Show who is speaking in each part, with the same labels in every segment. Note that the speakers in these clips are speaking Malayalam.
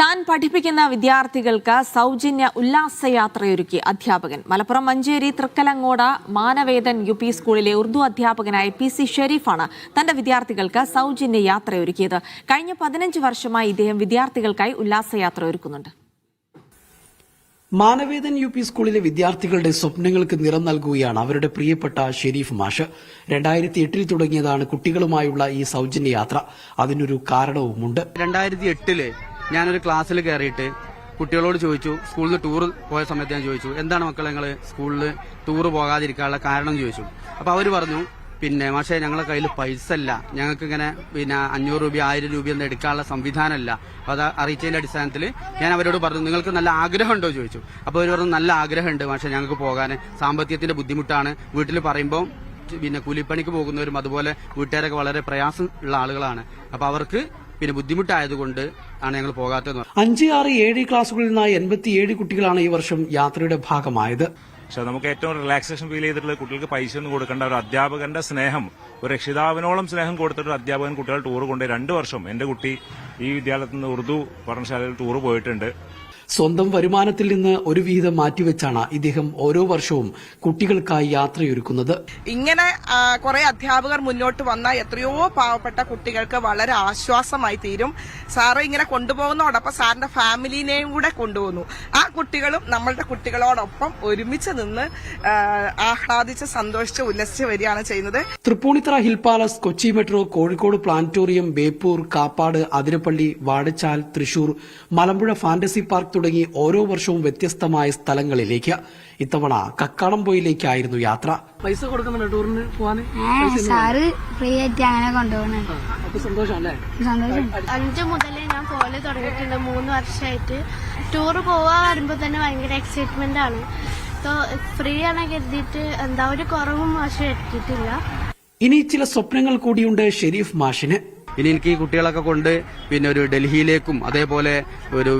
Speaker 1: താൻ പഠിപ്പിക്കുന്ന വിദ്യാർത്ഥികൾക്ക് സൗജന്യ ഉല്ലാസയാത്രയൊരുക്കി അധ്യാപകൻ. മലപ്പുറം മഞ്ചേരി തൃക്കലങ്ങോട് മാനവേദൻ യുപി സ്കൂളിലെ ഉറുദു അധ്യാപകനായ PC ഷെരീഫാണ് തന്റെ വിദ്യാർത്ഥികൾക്ക് സൗജന്യ യാത്രയൊരുക്കിയത്. കഴിഞ്ഞ 15 വർഷമായി ഇദ്ദേഹം വിദ്യാർത്ഥികൾക്കായി ഉല്ലാസയാത്ര ഒരുക്കുന്നുണ്ട്.
Speaker 2: മാനവേദൻ യുപി സ്കൂളിലെ വിദ്യാർത്ഥികളുടെ സ്വപ്നങ്ങൾക്ക് നിറം നൽകുകയാണ് അവരുടെ പ്രിയപ്പെട്ട ഷെരീഫ് മാഷ്. 2008 തുടങ്ങിയതാണ് കുട്ടികളുമായുള്ള ഈ സൗജന്യ യാത്ര. അതിനൊരു കാരണവുമുണ്ട്.
Speaker 3: 2008 ഞാനൊരു ക്ലാസ്സിൽ കയറിയിട്ട് കുട്ടികളോട് ചോദിച്ചു, സ്കൂളിൽ നിന്ന് ടൂർ പോയ സമയത്ത് ഞാൻ ചോദിച്ചു, എന്താണ് മക്കളെ നിങ്ങൾ സ്കൂളിൽ ടൂർ പോകാതിരിക്കാനുള്ള കാരണം ചോദിച്ചു. അപ്പൊ അവർ പറഞ്ഞു, മാഷേ ഞങ്ങളെ കയ്യിൽ പൈസ ഇല്ല, ഞങ്ങൾക്ക് ഇങ്ങനെ 500 രൂപ 1000 രൂപയൊന്നും എടുക്കാനുള്ള സംവിധാനമല്ല. അപ്പോൾ അത് അറിയിച്ചതിന്റെ അടിസ്ഥാനത്തിൽ ഞാൻ അവരോട് പറഞ്ഞു, നിങ്ങൾക്ക് നല്ല ആഗ്രഹമുണ്ടോ ചോദിച്ചു. അപ്പോൾ അവർ പറഞ്ഞു, നല്ല ആഗ്രഹമുണ്ട് പക്ഷേ ഞങ്ങൾക്ക് പോകാൻ സാമ്പത്തികത്തിന്റെ ബുദ്ധിമുട്ടാണ്. വീട്ടിൽ പറയുമ്പോൾ കൂലിപ്പണിക്ക് പോകുന്നവരും അതുപോലെ വീട്ടുകാരൊക്കെ വളരെ പ്രയാസം ഉള്ള ആളുകളാണ്. അപ്പൊ അവർക്ക് ബുദ്ധിമുട്ടായതുകൊണ്ട് ആണ് ഞങ്ങൾ പോകാത്തത്.
Speaker 2: 5, 6, 7 ക്ലാസുകളിൽ നിന്നായി 87 കുട്ടികളാണ് ഈ വർഷം യാത്രയുടെ ഭാഗമായത്.
Speaker 4: പക്ഷെ നമുക്ക് ഏറ്റവും റിലാക്സേഷൻ ഫീൽ ചെയ്തിട്ടുള്ളത് കുട്ടികൾക്ക് പൈസ ഒന്നും കൊടുക്കേണ്ട ഒരു അധ്യാപകന്റെ സ്നേഹം, ഒരു രക്ഷിതാവിനോളം സ്നേഹം കൊടുത്തിട്ട് അധ്യാപകൻ കുട്ടികൾ ടൂർ കൊണ്ടുപോയി. 2 വർഷം എന്റെ കുട്ടി ഈ വിദ്യാലയത്തിൽ നിന്ന് ഉറുദു പഠനശാലയിൽ ടൂർ പോയിട്ടുണ്ട്.
Speaker 2: സ്വന്തം വരുമാനത്തിൽ നിന്ന് ഒരു വിഹിതം മാറ്റിവെച്ചാണ് ഇദ്ദേഹം ഓരോ വർഷവും കുട്ടികൾക്കായി യാത്രയൊരുക്കുന്നത്.
Speaker 5: ഇങ്ങനെ കുറെ അധ്യാപകർ മുന്നോട്ട് വന്നാൽ എത്രയോ പാവപ്പെട്ട കുട്ടികൾക്ക് വളരെ ആശ്വാസമായി തീരും. സാറ് ഇങ്ങനെ കൊണ്ടുപോകുന്നതോടൊപ്പം സാറിന്റെ ഫാമിലിനെയും കൂടെ കൊണ്ടുപോകുന്നു. ആ കുട്ടികളും നമ്മളുടെ കുട്ടികളോടൊപ്പം ഒരുമിച്ച് നിന്ന് ആഹ്ലാദിച്ച് സന്തോഷിച്ച് ഉല്ലസിച്ച് വരികയാണ് ചെയ്യുന്നത്.
Speaker 2: Tripunithura hill palace, Kochi metro, Kozhikode planetarium, Beypore, Kappad, Athirappilly, Vazhachal, Thrissur, Malampuzha fantasy park തുടങ്ങി ഓരോ വർഷവും വ്യത്യസ്തമായ സ്ഥലങ്ങളിലേക്ക്. ഇത്തവണ കക്കാടംപൊയിലേക്കായിരുന്നു യാത്ര.
Speaker 6: പൈസ കൊടുക്കുന്നുണ്ട് ടൂറിന് പോകാൻ?
Speaker 7: സാറ് ഫ്രീ ആയിട്ട് അങ്ങനെ കൊണ്ടുപോകണേ.
Speaker 6: സന്തോഷമല്ലേ?
Speaker 7: 5 മുതലേ ഞാൻ പോലെ തുടങ്ങിയിട്ടുണ്ട്. 3 വർഷമായിട്ട് ടൂർ പോവാ വരുമ്പോ തന്നെ ഭയങ്കര എക്സൈറ്റ്മെന്റ് ആണ്. ഫ്രീ ആണ് കരുതിയിട്ട് എന്താ ഒരു കുറവും മാഷം എത്തിയിട്ടില്ല.
Speaker 2: ഇനി ചില സ്വപ്നങ്ങൾ കൂടിയുണ്ട് ഷെരീഫ് മാഷിന്.
Speaker 3: ഇനി എനിക്ക് ഈ കുട്ടികളൊക്കെ കൊണ്ട് ഒരു ഡൽഹിയിലേക്കും അതേപോലെ ഒരു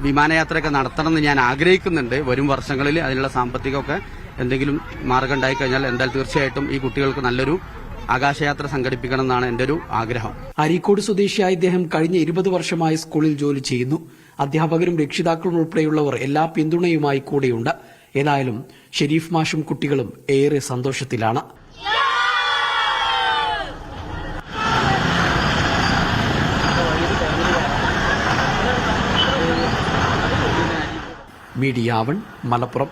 Speaker 3: വിമാനയാത്രയൊക്കെ നടത്തണമെന്ന് ഞാൻ ആഗ്രഹിക്കുന്നുണ്ട്. വരും വർഷങ്ങളിൽ അതിനുള്ള സാമ്പത്തികമൊക്കെ എന്തെങ്കിലും മാർഗം ഉണ്ടായി കഴിഞ്ഞാൽ എന്തായാലും തീർച്ചയായിട്ടും ഈ കുട്ടികൾക്ക് നല്ലൊരു ആകാശയാത്ര സംഘടിപ്പിക്കണം എന്നാണ് എന്റെ ഒരു ആഗ്രഹം.
Speaker 2: അരീക്കോട് സ്വദേശിയായ ഇദ്ദേഹം കഴിഞ്ഞ 20 വർഷമായി സ്കൂളിൽ ജോലി ചെയ്യുന്നു. അധ്യാപകരും രക്ഷിതാക്കളും ഉൾപ്പെടെയുള്ളവർ എല്ലാ പിന്തുണയുമായി കൂടെയുണ്ട്. ഏതായാലും ഷെരീഫ് മാഷും കുട്ടികളും ഏറെ സന്തോഷത്തിലാണ്. മീഡിയ 1 മലപ്പുറം.